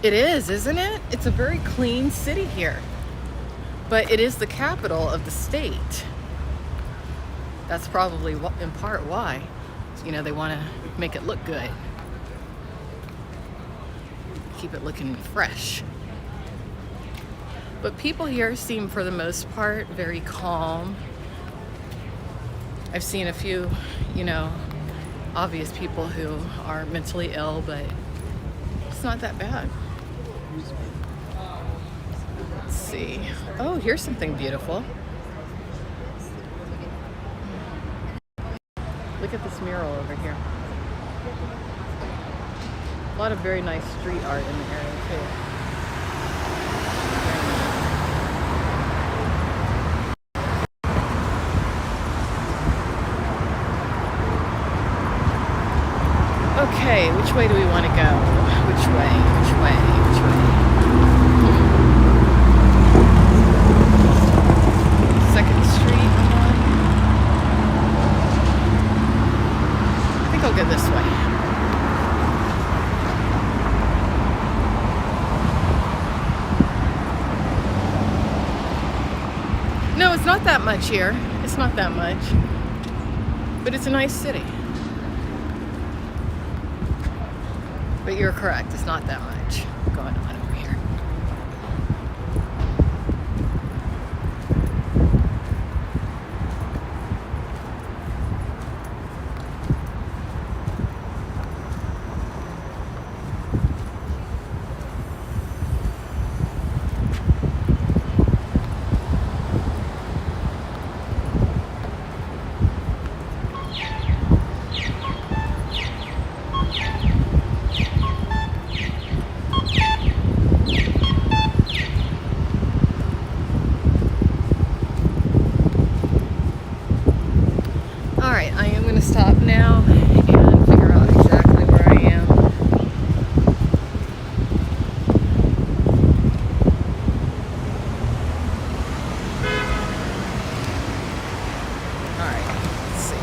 It is, isn't it? It's a very clean city here. But it is the capital of the state. That's probably in part why. You know, they want to make it look good. Keep it looking fresh. But people here seem, for the most part, very calm. I've seen a few, you know, obvious people who are mentally ill, but it's not that bad. Let's see. Oh, here's something beautiful. Look at this mural over here. A lot of very nice street art in the area too. Okay, which way do we want to go? Which way? Which way? Which way? go this way. No, it's not that much here. It's not that much. But it's a nice city. But you're correct, it's not that much going on over here. Alright, I am going to stop now and figure out exactly where I am. Alright, let's see.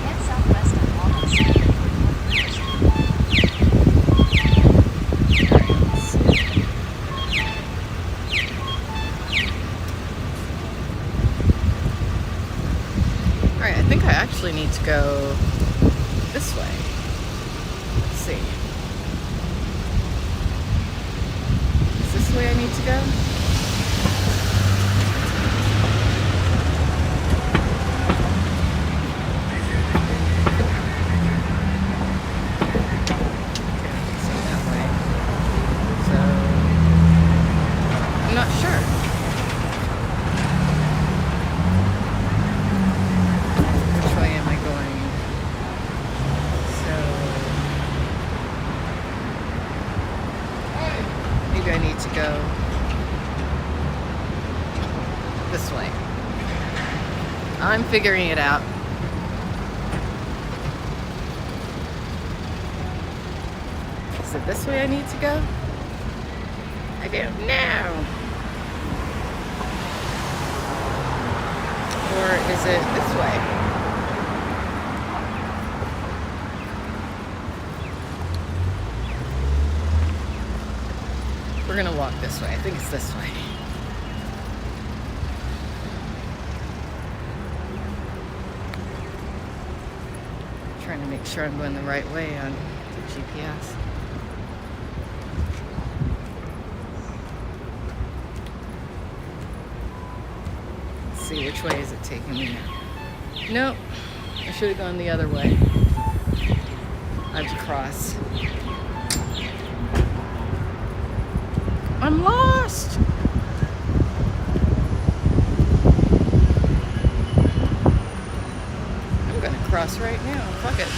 Head southwest on Walnut Street. Alright, I think I actually need to go this way. Let's see. Is this the way I need to go? I need to go this way. I'm figuring it out. Is it this way I need to go? I don't know. Or is it this way? We're gonna walk this way. I think it's this way. Trying to make sure I'm going the right way on the GPS. Let's see, which way is it taking me now? Nope. I should have gone the other way. I have to cross. I'm lost! I'm gonna cross right now. Fuck it.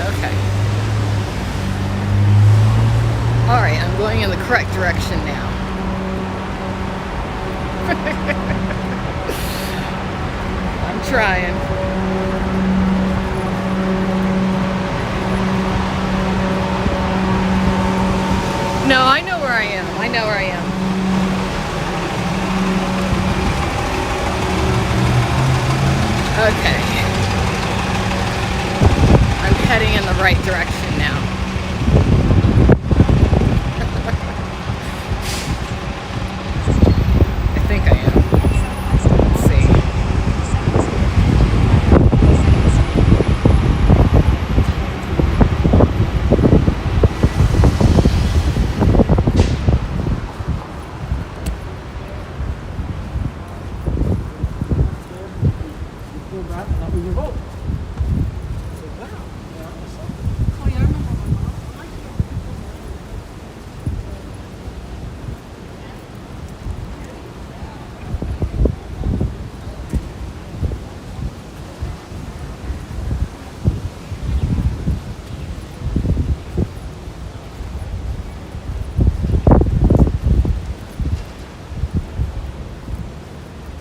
Okay. Alright, I'm going in the correct direction now. I'm trying. No, I know where I am. I know where I am. Okay. I'm heading in the right direction now. I think I am. Let's see.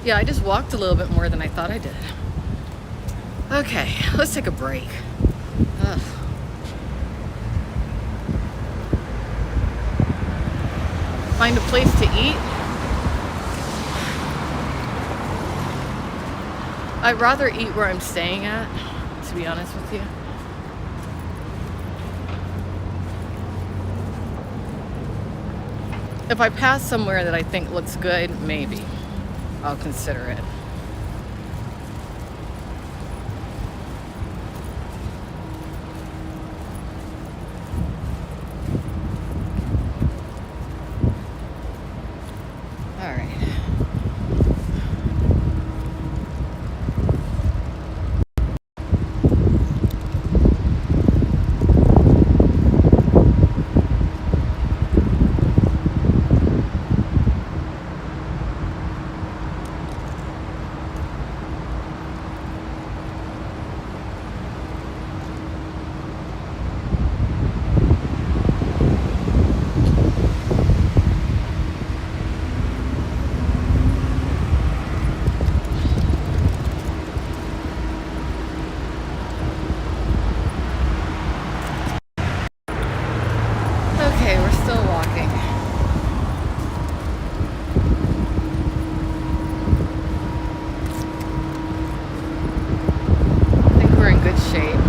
Yeah, I just walked a little bit more than I thought I did. Okay, let's take a break. Ugh. Find a place to eat. I'd rather eat where I'm staying at, to be honest with you. If I pass somewhere that I think looks good, maybe I'll consider it. All right. Okay, we're still walking. I think we're in good shape.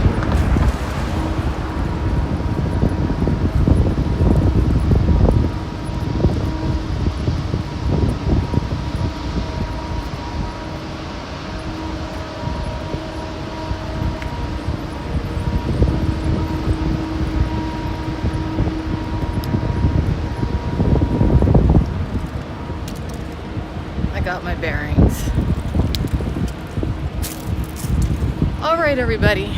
I got my bearings. All right, everybody.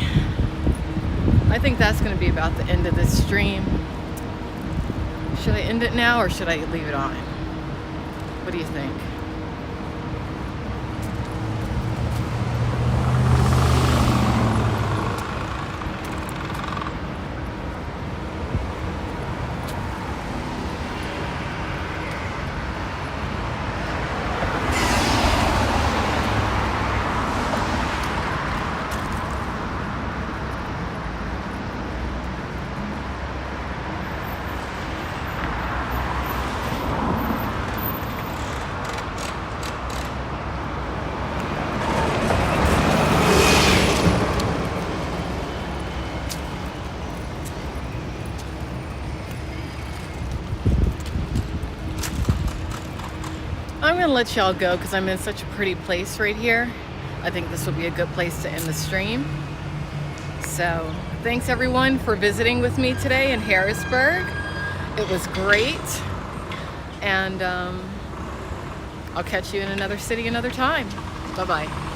I think that's going to be about the end of this stream. Should I end it now or should I leave it on? What do you think? I'm going to let y'all go because I'm in such a pretty place right here. I think this will be a good place to end the stream. So, thanks everyone for visiting with me today in Harrisburg. It was great. And I'll catch you in another city another time. Bye-bye.